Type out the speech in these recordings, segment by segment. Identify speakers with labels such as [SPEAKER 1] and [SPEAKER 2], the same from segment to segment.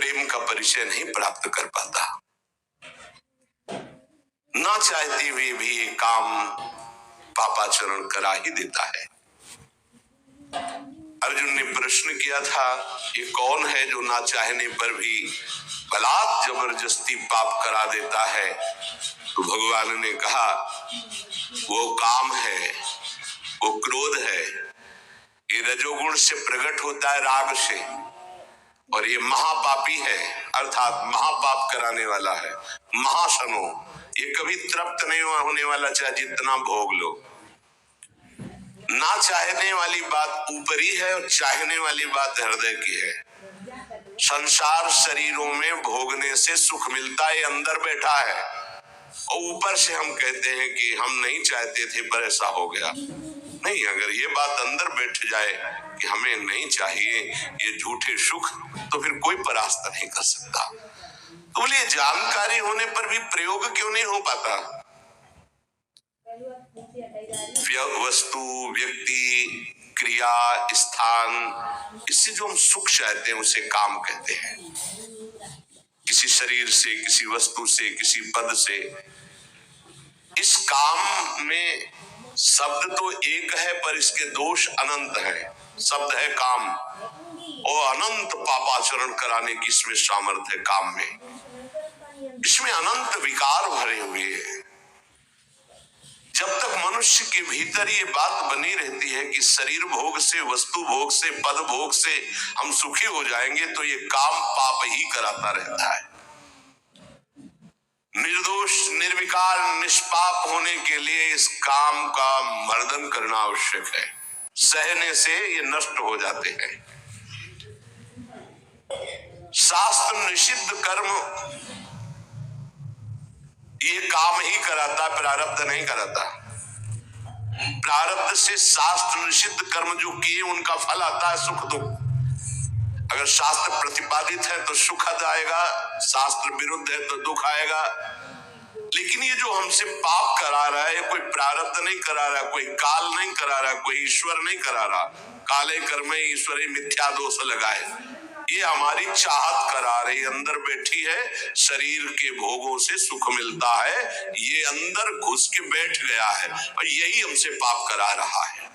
[SPEAKER 1] प्रेम का परिचय नहीं प्राप्त कर पाता। ना चाहते हुए भी ये काम पापाचरण करा ही देता है। अर्जुन ने प्रश्न किया था, ये कौन है जो ना चाहने पर भी बलात् जबरदस्ती पाप करा देता है? तो भगवान ने कहा, वो काम है, वो क्रोध है। ये रजोगुण से प्रकट होता है, राग से, और ये महापापी है, अर्थात महापाप कराने वाला है, महाशनो। ये कभी तृप्त नहीं होने वाला, चाहे जितना भोग लो। ना चाहने वाली बात ऊपरी है और चाहने वाली बात हृदय की है। संसार शरीरों में भोगने से सुख मिलता है, अंदर बैठा है, और ऊपर से हम कहते हैं कि हम नहीं चाहते थे पर ऐसा हो गया। नहीं, अगर ये बात अंदर बैठ जाए कि हमें नहीं चाहिए ये झूठे सुख, तो फिर कोई परास्त नहीं कर सकता। तो बोलिए, जानकारी होने पर भी प्रयोग क्यों नहीं हो पाता? वस्तु, व्यक्ति, क्रिया, स्थान, इससे जो हम सुख चाहते हैं उसे काम कहते हैं। किसी शरीर से, किसी वस्तु से, किसी पद से। इस काम में शब्द तो एक है पर इसके दोष अनंत है। शब्द है काम, और अनंत पापाचरण कराने की इसमें सामर्थ्य है। काम में इसमें अनंत विकार भरे हुए हैं। जब तक मनुष्य के भीतर ये बात बनी रहती है कि शरीर भोग से, वस्तु भोग से, पद भोग से हम सुखी हो जाएंगे, तो ये काम पाप ही कराता रहता है। निर्दोष, निर्विकार, निष्पाप होने के लिए इस काम का मर्दन करना आवश्यक है। सहने से ये नष्ट हो जाते हैं। शास्त्र निषिद्ध कर्म ये काम ही कराता, प्रारब्ध नहीं कराता। प्रारब्ध से शास्त्र निषिद्ध कर्म जो किए उनका फल आता है सुख दुख। अगर शास्त्र प्रतिपादित है तो सुख आएगा, शास्त्र विरुद्ध है तो दुख आएगा। लेकिन ये जो हमसे पाप करा रहा है, कोई प्रारब्ध नहीं करा रहा, कोई काल नहीं करा रहा, कोई ईश्वर नहीं करा रहा। काले कर्मे ईश्वरे मिथ्या दोष लगाए, ये हमारी चाहत करा रही, अंदर बैठी है। शरीर के भोगों से सुख मिलता है, ये अंदर घुस के बैठ गया है और यही हमसे पाप करा रहा है।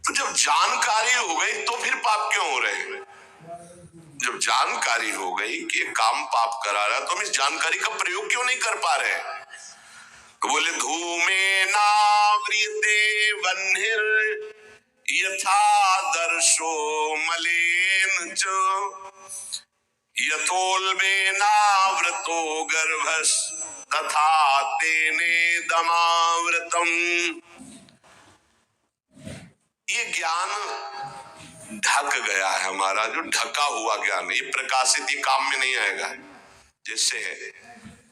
[SPEAKER 1] तो जब जानकारी हो गई तो फिर पाप क्यों हो रहे हैं? जब जानकारी हो गई कि काम पाप करा रहा है, तो हम इस जानकारी का प्रयोग क्यों नहीं कर पा रहे? तो बोले, धूमे नाव्रियते वह्निर यथा दर्शो मलेन च यथोल्बे नाव्रतो गर्भस् तथा तेने दमाव्रतम। ये ज्ञान ढक गया है हमारा, जो ढका हुआ ज्ञान, ये प्रकाशित, ये काम में नहीं आएगा। जैसे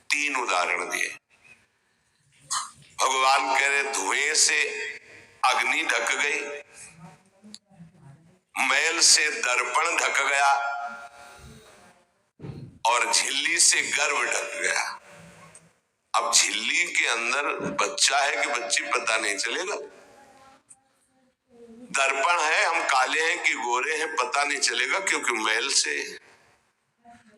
[SPEAKER 1] तीन उदाहरण दिए। भगवान कह रहे, धुएं से अग्नि ढक गई, मैल से दर्पण ढक गया, और झिल्ली से गर्भ ढक गया। अब झिल्ली के अंदर बच्चा है कि बच्ची पता नहीं चलेगा। दर्पण है, हम काले हैं कि गोरे हैं पता नहीं चलेगा, क्योंकि मैल से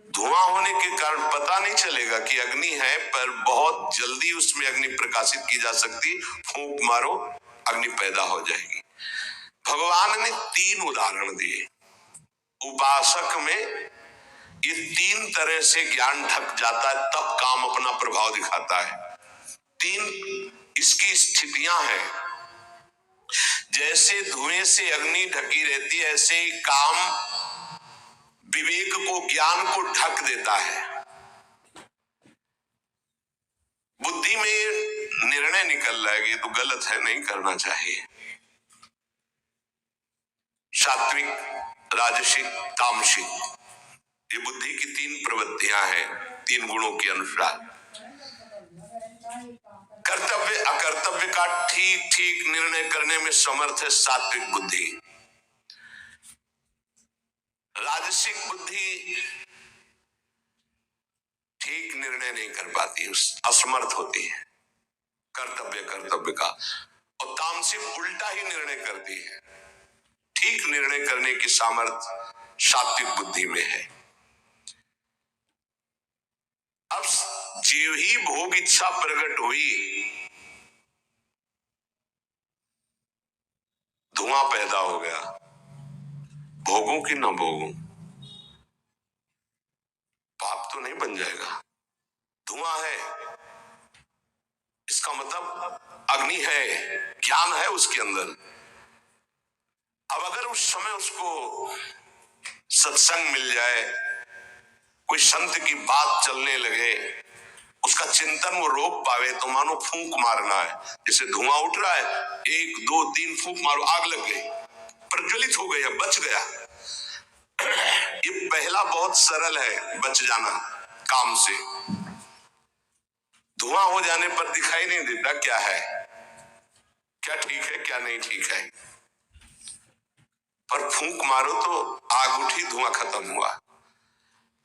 [SPEAKER 1] धुआं होने के कारण पता नहीं चलेगा कि अग्नि है, पर बहुत जल्दी उसमें अग्नि प्रकाशित की जा सकती। फूंक मारो, अग्नि पैदा हो जाएगी। भगवान ने तीन उदाहरण दिए। उपासक में ये तीन तरह से ज्ञान ढक जाता है, तब काम अपना प्रभाव दिखाता है। तीन इसकी स्थितियां हैं। जैसे धुएं से अग्नि ढकी रहती है, ऐसे ही काम विवेक को, ज्ञान को ढक देता है। बुद्धि में निर्णय निकल रहा है कि ये तो गलत है, नहीं करना चाहिए। सात्विक, राजसिक, तामसिक, ये बुद्धि की तीन प्रवृत्तियां हैं, तीन गुणों के अनुसार। कर्तव्य अकर्तव्य का ठीक ठीक निर्णय करने में समर्थ है सात्विक बुद्धि। राजसिक बुद्धि ठीक निर्णय नहीं कर पाती, असमर्थ होती है कर्तव्य का। और तामसिक उल्टा ही निर्णय करती है, ठीक निर्णय करने की सामर्थ्य सात्विक बुद्धि में है। अब जीव ही भोग इच्छा प्रकट हुई, धुआं पैदा हो गया, भोगों की न भोगों, पाप तो नहीं बन जाएगा। धुआं है, इसका मतलब अग्नि है, ज्ञान है उसके अंदर। अब अगर उस समय उसको सत्संग मिल जाए, कोई संत की बात चलने लगे, उसका चिंतन वो रोक पावे, तो मानो फूंक मारना है। जैसे धुआं उठ रहा है, 1 2 3 फूंक मारो, आग लग गई, प्रज्वलित हो गया, बच गया। ये पहला बहुत सरल है, बच जाना काम से। धुआं हो जाने पर दिखाई नहीं देता क्या है, क्या ठीक है क्या नहीं ठीक है, पर फूंक मारो तो आग उठी, धुआं खत्म हुआ।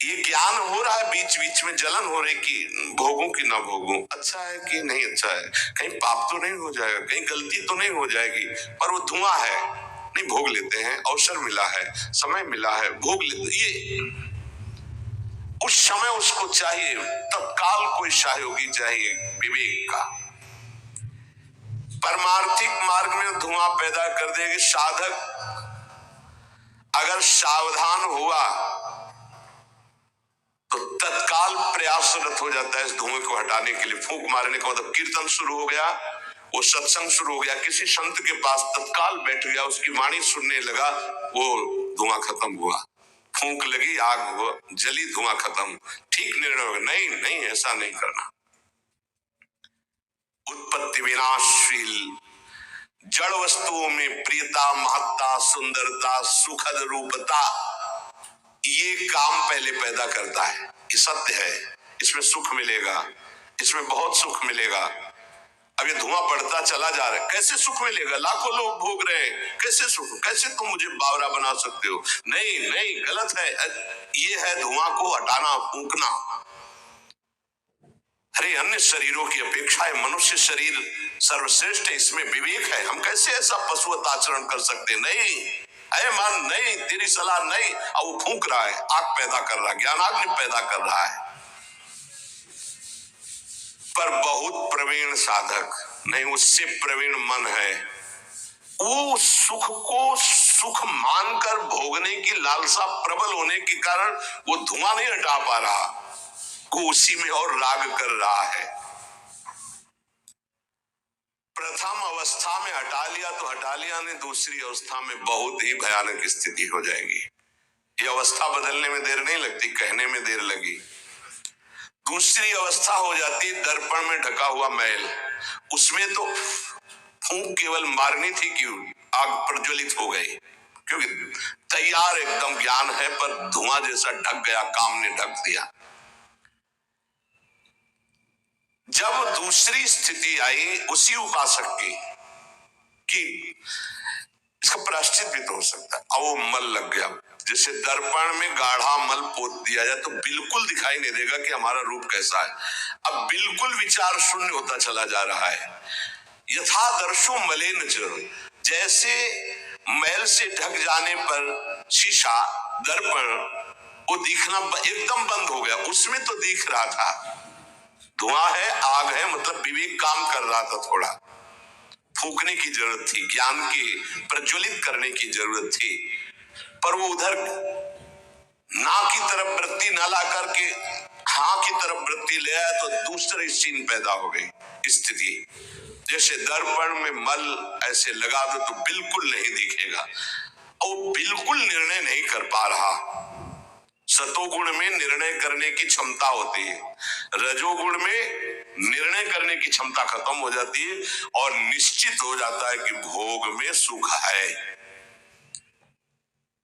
[SPEAKER 1] ये ज्ञान हो रहा है, बीच बीच में जलन हो रही कि भोगों की ना भोगूं, अच्छा है कि नहीं अच्छा है, कहीं पाप तो नहीं हो जाएगा, कहीं गलती तो नहीं हो जाएगी, पर वो धुआं है, नहीं भोग लेते हैं, अवसर मिला है, समय मिला है, भोग लेते। ये उस समय उसको चाहिए, तत्काल कोई सहयोगी चाहिए विवेक का। परमार्थिक मार्ग में धुआं पैदा कर देगी। साधक अगर सावधान हुआ तो तत्काल प्रयासरत हो जाता है इस धुएं को हटाने के लिए। फूंक मारने का मतलब कीर्तन शुरू हो गया, वो सत्संग शुरू हो गया, किसी संत के पास तत्काल बैठ गया, उसकी वाणी सुनने लगा, वो धुआं खत्म हुआ। फूंक लगी, आग हुआ, जली, धुआं खत्म, ठीक निर्णय होगा। नहीं नहीं, ऐसा नहीं करना। उत्पत्ति विनाशशील जड़ वस्तुओं में प्रियता, महत्ता, सुंदरता, सुखद रूपता, ये काम पहले पैदा करता है। ये सत्य है, इसमें सुख मिलेगा, इसमें बहुत सुख मिलेगा। अब ये धुआं बढ़ता चला जा रहा है, कैसे सुख मिलेगा, लाखों लोग भोग रहे हैं, कैसे सुख, कैसे तुम मुझे बावरा बना सकते हो। नहीं नहीं, गलत है। ये है धुआं को हटाना, फूंकना। अरे अन्य शरीरों की अपेक्षा मनुष्य शरीर सर्वश्रेष्ठ है, इसमें विवेक है, हम कैसे ऐसा पशुवत आचरण कर सकते। नहीं अरे मन, नहीं तेरी सलाह नहीं। अब वो फूंक रहा है, आग पैदा कर रहा है, ज्ञानाग्नि पैदा कर रहा है। पर बहुत प्रवीण साधक नहीं, उससे प्रवीण मन है, वो सुख को सुख मानकर भोगने की लालसा प्रबल होने के कारण वो धुआं नहीं हटा पा रहा, वो उसी में और राग कर रहा है। प्रथम अवस्था में हटा लिया तो हटा लिया, नहीं दूसरी अवस्था में बहुत ही भयानक स्थिति हो जाएगी। ये अवस्था बदलने में देर नहीं लगती, कहने में देर लगी। दूसरी अवस्था हो जाती दर्पण में ढका हुआ मैल, उसमें तो फूंक केवल मारनी थी कि आग प्रज्वलित हो गई, क्योंकि तैयार एकदम ज्ञान है, पर धुआं जैसा ढक गया, काम ने ढक दिया। जब दूसरी स्थिति आई उसी उपासक की कि इसका प्रायश्चित भी तो हो सकता है, अब वो मल लग गया, जैसे दर्पण में गाढ़ा मल पोत दिया जाए तो बिल्कुल दिखाई नहीं देगा कि हमारा रूप कैसा है। अब बिल्कुल विचार शून्य होता चला जा रहा है। यथा दर्शो मलेन च, जैसे मैल से ढक जाने पर शीशा, दर्पण, वो दिखना एकदम बंद हो गया, उसमें तो दिख रहा था, धुआं है, आग है, मतलब विवेक काम कर रहा था, थोड़ा फूकने की जरूरत थी, ज्ञान की प्रज्वलित करने की जरूरत थी, पर वो उधर ना की तरफ वृत्ति न ला करके हाँ की तरफ वृत्ति ले आया, तो दूसरी सीन पैदा हो गई स्थिति। जैसे दर्पण में मल ऐसे लगा दो तो बिल्कुल नहीं दिखेगा, और बिल्कुल निर्णय नहीं कर पा रहा। सतोगुण में निर्णय करने की क्षमता होती है, रजोगुण में निर्णय करने की क्षमता खत्म हो जाती है, और निश्चित हो जाता है कि भोग में सुख है।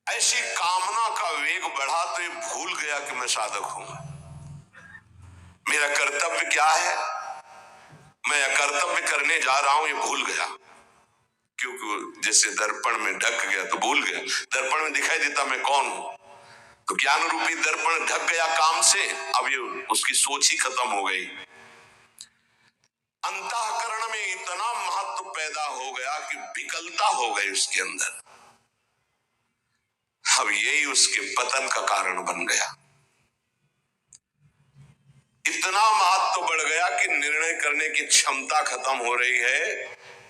[SPEAKER 1] ऐसी कामना का वेग बढ़ा तो ये भूल गया कि मैं साधक हूं, मेरा कर्तव्य क्या है, मैं कर्तव्य करने जा रहा हूं, ये भूल गया। क्योंकि जैसे दर्पण में ढक गया तो भूल गया, दर्पण में दिखाई देता मैं कौन हूं, तो ज्ञान रूपी दर्पण ढक गया काम से, अब ये उसकी सोच ही खत्म हो गई। अंतःकरण में इतना महत्व पैदा हो गया कि विकलता हो गई उसके अंदर। अब यही उसके पतन का कारण बन गया। इतना महत्व बढ़ गया कि निर्णय करने की क्षमता खत्म हो रही है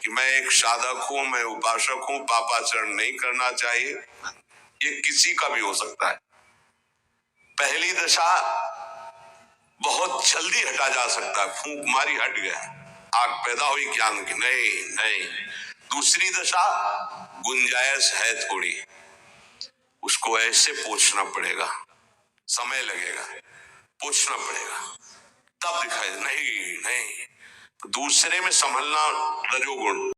[SPEAKER 1] कि मैं एक साधक हूं, मैं उपासक हूं, पापाचरण नहीं करना चाहिए। ये किसी का भी हो सकता है। पहली दशा बहुत जल्दी हटा जा सकता है, फूंक मारी हट गया, आग पैदा हुई ज्ञान की, नहीं नहीं। दूसरी दशा गुंजाइश है थोड़ी, उसको ऐसे पोछना पड़ेगा, समय लगेगा, पोछना पड़ेगा, तब दिखाई नहीं नहीं। तो दूसरे में संभलना रजोगुण।